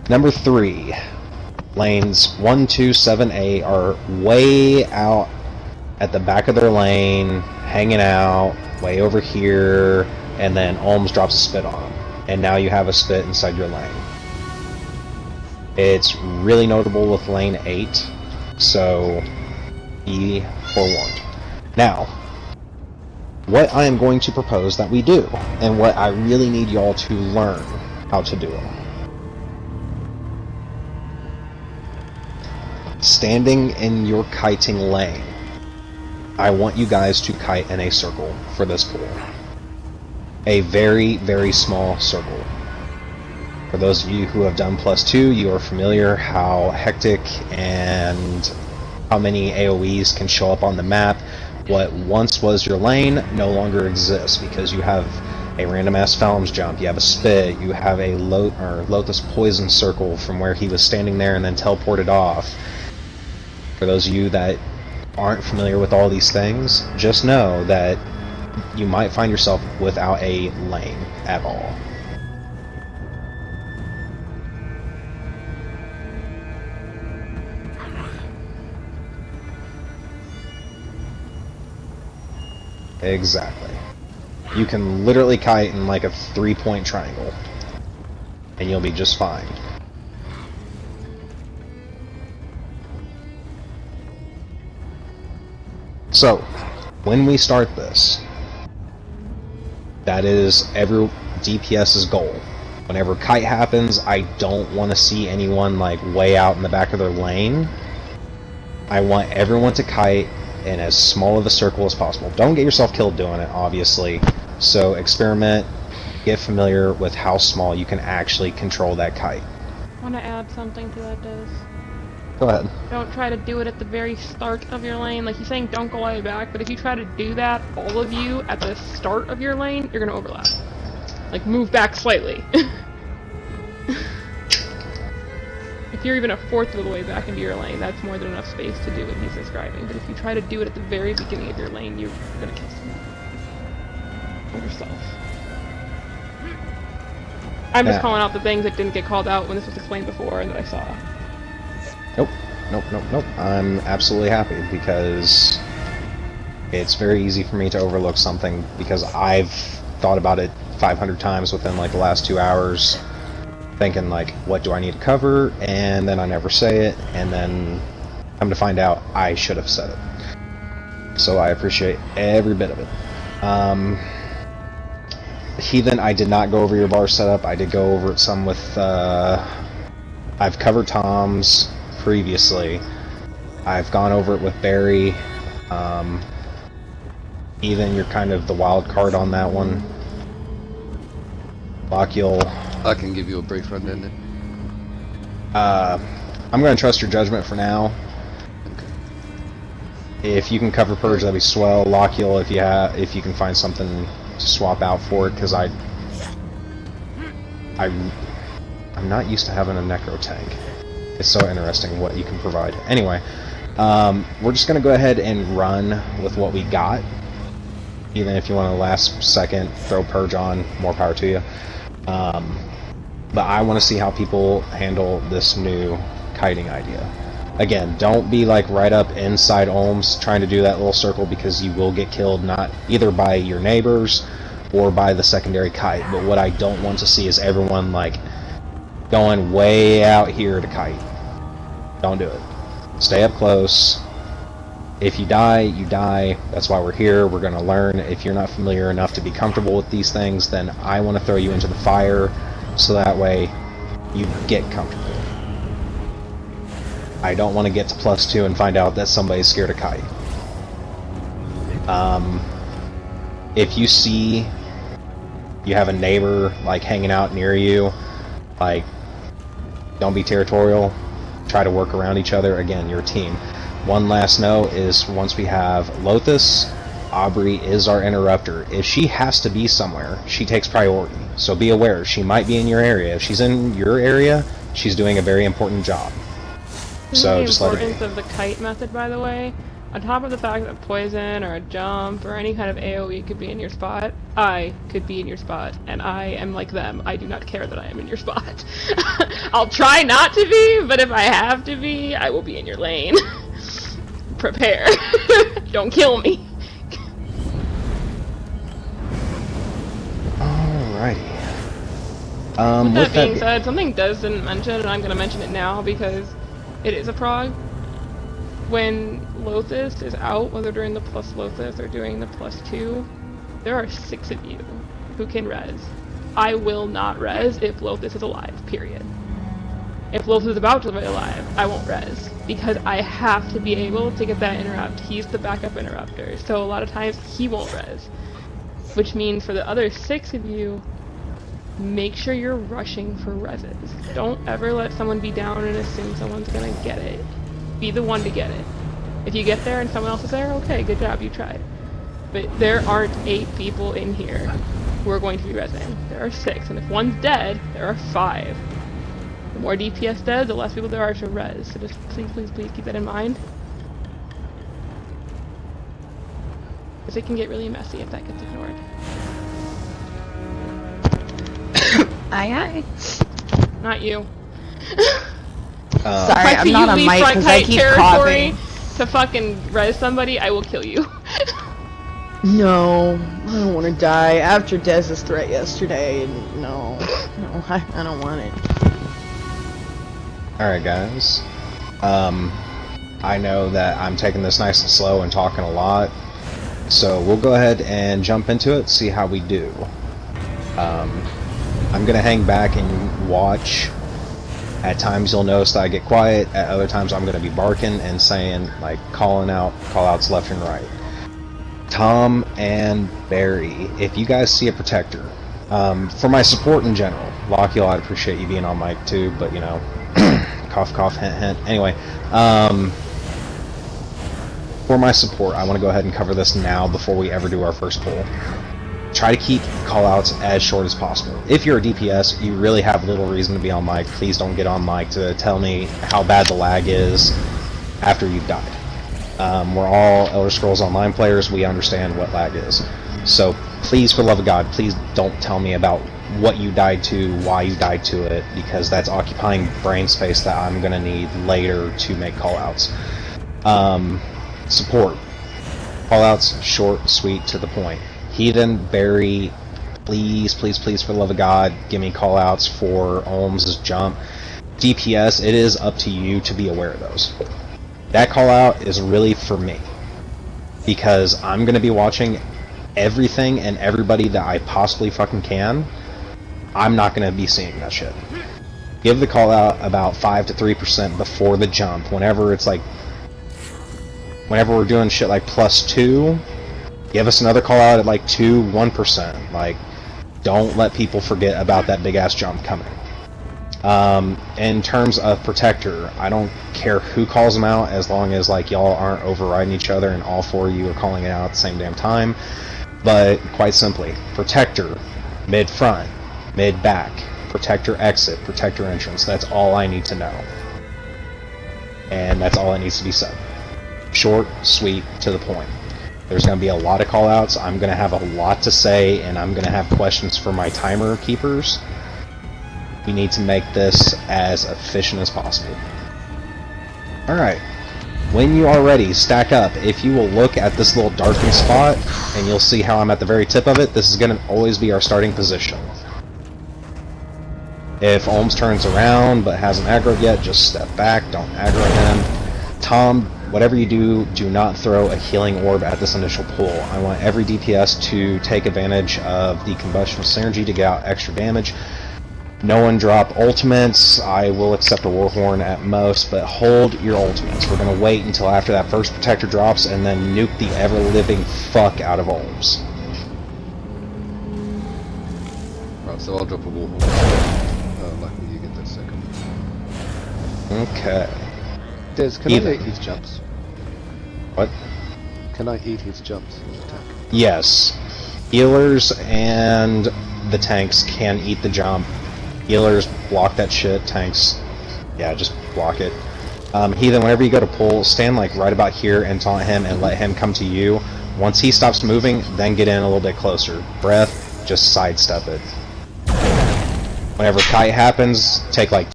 Number 3. Lanes 1, 2, 7, 8 are way out at the back of their lane, hanging out, way over here, and then Olms drops a spit on them. And now you have a spit inside your lane. It's really notable with lane 8, so be forewarned. Now, what I am going to propose that we do, and what I really need y'all to learn how to do. Standing in your kiting lane, I want you guys to kite in a circle for this pool. A very, very small circle. For those of you who have done +2, you are familiar how hectic and how many AoEs can show up on the map. What once was your lane no longer exists because you have a random ass Phalanx jump, you have a spit, you have a Lotus poison circle from where he was standing there and then teleported off. For those of you that aren't familiar with all these things, just know that you might find yourself without a lane at all. Exactly. You can literally kite in like a 3-point triangle, and you'll be just fine. So, when we start this, that is every DPS's goal. Whenever kite happens, I don't want to see anyone like way out in the back of their lane. I want everyone to kite in as small of a circle as possible. Don't get yourself killed doing it, obviously. So experiment, get familiar with how small you can actually control that kite. I want to add something to that, Des. Go ahead. Don't try to do it at the very start of your lane. Like, he's saying don't go all the way back, but if you try to do that, all of you, at the start of your lane, you're going to overlap. Like, move back slightly. If you're even a fourth of the way back into your lane, that's more than enough space to do what he's describing. But if you try to do it at the very beginning of your lane, you're gonna kill someone. Or yourself. I'm just calling out the things that didn't get called out when this was explained before and that I saw. Nope. I'm absolutely happy because it's very easy for me to overlook something because I've thought about it 500 times within like the last 2 hours. Thinking like, what do I need to cover, and then I never say it, and then come to find out I should have said it. So I appreciate every bit of it. Heathen, I did not go over your bar setup. I did go over it some with, I've covered Tom's previously. I've gone over it with Barry. Heathen, you're kind of the wild card on that one. Lockheil, I can give you a brief rundown then. I'm going to trust your judgment for now. Okay. If you can cover Purge, that'd be swell. Lockheil, if you can find something to swap out for it, because I'm not used to having a Necro tank. It's so interesting what you can provide. Anyway, we're just going to go ahead and run with what we got. Even if you want to last second throw Purge on, more power to you. But I want to see how people handle this new kiting idea. Again, don't be like right up inside Olms trying to do that little circle because you will get killed not either by your neighbors or by the secondary kite. But what I don't want to see is everyone like going way out here to kite. Don't do it. Stay up close. If you die, you die. That's why we're here. We're going to learn. If you're not familiar enough to be comfortable with these things, then I want to throw you into the fire so that way you get comfortable. I don't want to get to +2 and find out that somebody's scared of kite. If you see you have a neighbor like hanging out near you, like, don't be territorial. Try to work around each other. Again, you're a team. One last note is once we have Lothus, Aubrey is our interrupter. If she has to be somewhere, she takes priority. So be aware, she might be in your area. If she's in your area, she's doing a very important job. So just let her be. The importance of the kite method, by the way, on top of the fact that poison or a jump or any kind of AoE could be in your spot, I could be in your spot, and I am like them. I do not care that I am in your spot. I'll try not to be, but if I have to be, I will be in your lane. Prepare. Don't kill me. Alrighty. With that being said, something Des didn't mention, and I'm going to mention it now because it is a prog. When Lothus is out, whether during the plus Lothus or during the +2, there are 6 of you who can res. I will not res if Lothus is alive, period. If Lothus is about to be alive, I won't res, because I have to be able to get that interrupt. He's the backup interrupter, so a lot of times he won't res. Which means for the other 6 of you, make sure you're rushing for reses. Don't ever let someone be down and assume someone's gonna get it. Be the one to get it. If you get there and someone else is there, okay, good job, you tried. But there aren't 8 people in here who are going to be resing. There are 6, and if one's dead, there are 5. The more DPS dead, the less people there are to res. So just please, please, please keep that in mind. Because it can get really messy if that gets ignored. Aye, aye. Not you. Sorry, I'm not on mic because I keep coughing. To fucking res somebody, I will kill you. No, I don't want to die. After Dez's threat yesterday, no, I don't want it. Alright guys, I know that I'm taking this nice and slow and talking a lot, so we'll go ahead and jump into it, see how we do. I'm gonna hang back and watch. At times you'll notice that I get quiet, at other times I'm gonna be barking and saying, like, calling out, call-outs left and right. Tom and Barry, if you guys see a protector, for my support in general, Lockheed, I'd appreciate you being on mic too, but you know, cough cough, hint hint. Anyway, for my support, I want to go ahead and cover this now before we ever do our first pull. Try to keep callouts as short as possible. If you're a DPS, you really have little reason to be on mic. Please don't get on mic to tell me how bad the lag is after you've died. We're all Elder Scrolls Online players, we understand what lag is. So please, for the love of God, please don't tell me about what you died to, why you died to it, because that's occupying brain space that I'm going to need later to make callouts. Support. Callouts, short, sweet, to the point. Heathen, Barry, please, please, please, for the love of God, give me callouts for Olms' jump. DPS, it is up to you to be aware of those. That callout is really for me, because I'm going to be watching everything and everybody that I possibly fucking can. I'm not going to be seeing that shit. Give the callout about 5 to 3% before the jump. Whenever it's like, whenever we're doing shit like +2, give us another callout at like 2, 1%. Like, don't let people forget about that big ass jump coming. In terms of protector, I don't care who calls them out as long as like y'all aren't overriding each other and all 4 of you are calling it out at the same damn time. But quite simply, protector, mid front, mid back, protector exit, protector entrance. That's all I need to know. And that's all that needs to be said. Short, sweet, to the point. There's going to be a lot of callouts. I'm going to have a lot to say, and I'm going to have questions for my timer keepers. We need to make this as efficient as possible. Alright. When you are ready, stack up. If you will look at this little darkened spot, and you'll see how I'm at the very tip of it, this is going to always be our starting position. If Olms turns around but hasn't aggroed yet, just step back, don't aggro him. Tom, whatever you do, do not throw a healing orb at this initial pull. I want every DPS to take advantage of the combustion synergy to get out extra damage. No one drop ultimates. I will accept a Warhorn at most, but hold your ultimates. We're going to wait until after that first protector drops and then nuke the ever-living fuck out of Olms. Right, so I'll drop a Warhorn. Luckily you get that second. Okay. Des, can I eat his jumps? What? Can I eat his jumps in attack? Yes. Healers and the tanks can eat the jump. Healers, block that shit. Tanks, yeah, just block it. Heathen, whenever you go to pull, stand like right about here and taunt him and let him come to you. Once he stops moving, then get in a little bit closer. Breath, just sidestep it. Whenever kite happens, take like